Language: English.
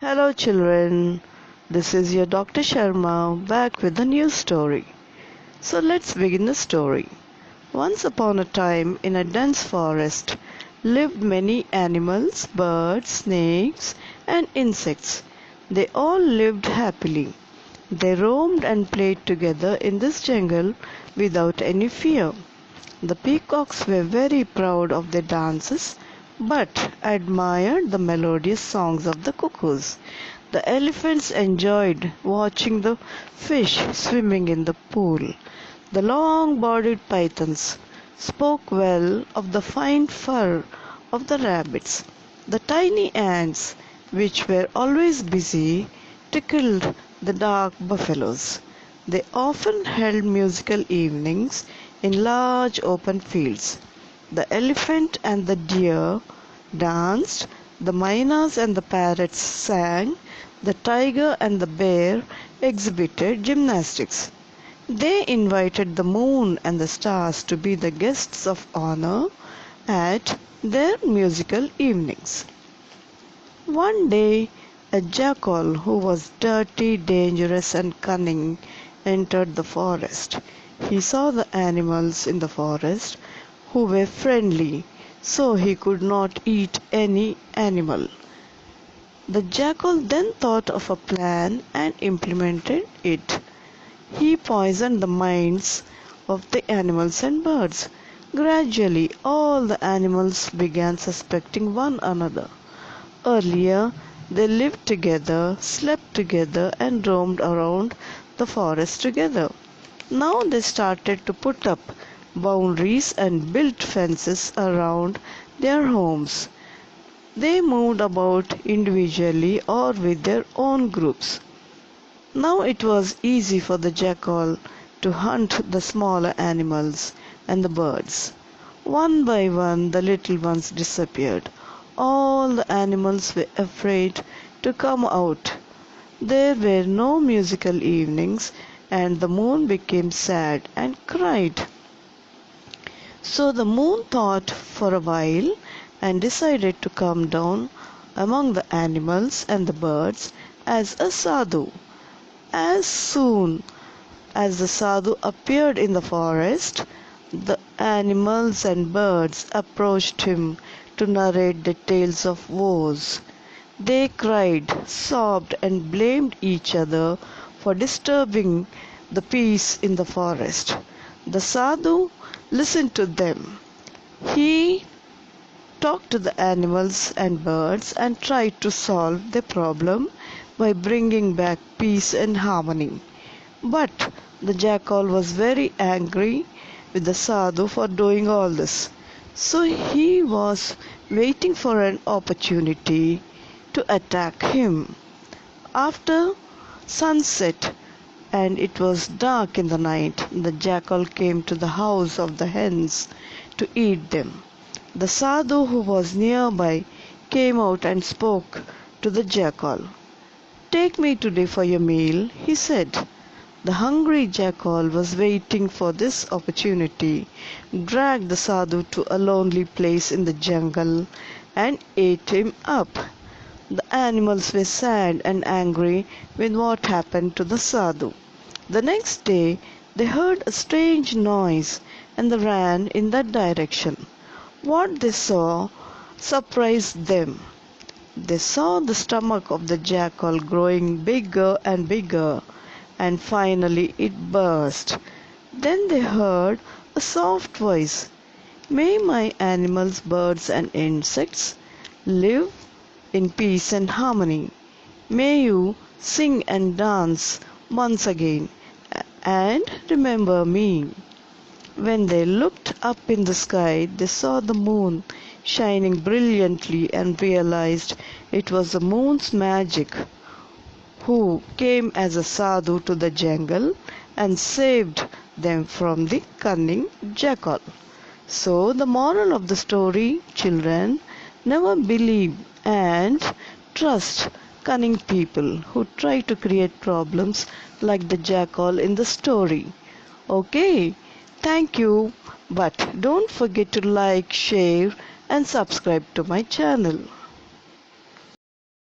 Hello children, this is your Dr. Sharma back with a new story. So let's begin the story. Once upon a time in a dense forest lived many animals, birds, snakes and insects. They all lived happily. They roamed and played together in this jungle without any fear. The peacocks were very proud of their dances but admired the melodious songs of the cuckoos. The elephants enjoyed watching the fish swimming in the pool. The long-bodied pythons spoke well of the fine fur of the rabbits. The tiny ants, which were always busy, tickled the dark buffaloes. They often held musical evenings in large open fields. The elephant and the deer danced, the mynas and the parrots sang, the tiger and the bear exhibited gymnastics. They invited the moon and the stars to be the guests of honor at their musical evenings. One day, a jackal who was dirty, dangerous, and cunning entered the forest. He saw the animals in the forest who were friendly, so he could not eat any animal. The jackal then thought of a plan and implemented it. He poisoned the minds of the animals and birds. Gradually, all the animals began suspecting one another. Earlier, they lived together, slept together, and roamed around the forest together. Now they started to put up boundaries and built fences around their homes. They moved about individually or with their own groups. Now it was easy for the jackal to hunt the smaller animals and the birds. One by one, the little ones disappeared. All the animals were afraid to come out. There were no musical evenings, and the moon became sad and cried. So the moon thought for a while and decided to come down among the animals and the birds as a sadhu. As soon as the sadhu appeared in the forest, the animals and birds approached him to narrate their tales of woes. They cried, sobbed, and blamed each other for disturbing the peace in the forest. The sadhu listened to them. He talked to the animals and birds and tried to solve their problem by bringing back peace and harmony. But the jackal was very angry with the sadhu for doing all this. So he was waiting for an opportunity to attack him. After sunset and it was dark in the night, the jackal came to the house of the hens to eat them. The sadhu who was nearby came out and spoke to the jackal. "Take me today for your meal," he said. The hungry jackal was waiting for this opportunity, dragged the sadhu to a lonely place in the jungle and ate him up. The animals were sad and angry with what happened to the sadhu. The next day they heard a strange noise and they ran in that direction. What they saw surprised them. They saw the stomach of the jackal growing bigger and bigger, and finally it burst. Then they heard a soft voice. "May my animals, birds, and insects live in peace and harmony. May you sing and dance once again, and remember me." When they looked up in the sky, they saw the moon shining brilliantly and realized it was the moon's magic who came as a sadhu to the jungle and saved them from the cunning jackal. So the moral of the story, children, never believe and trust cunning people who try to create problems like the jackal in the story. Okay, thank you, but don't forget to like, share and subscribe to my channel.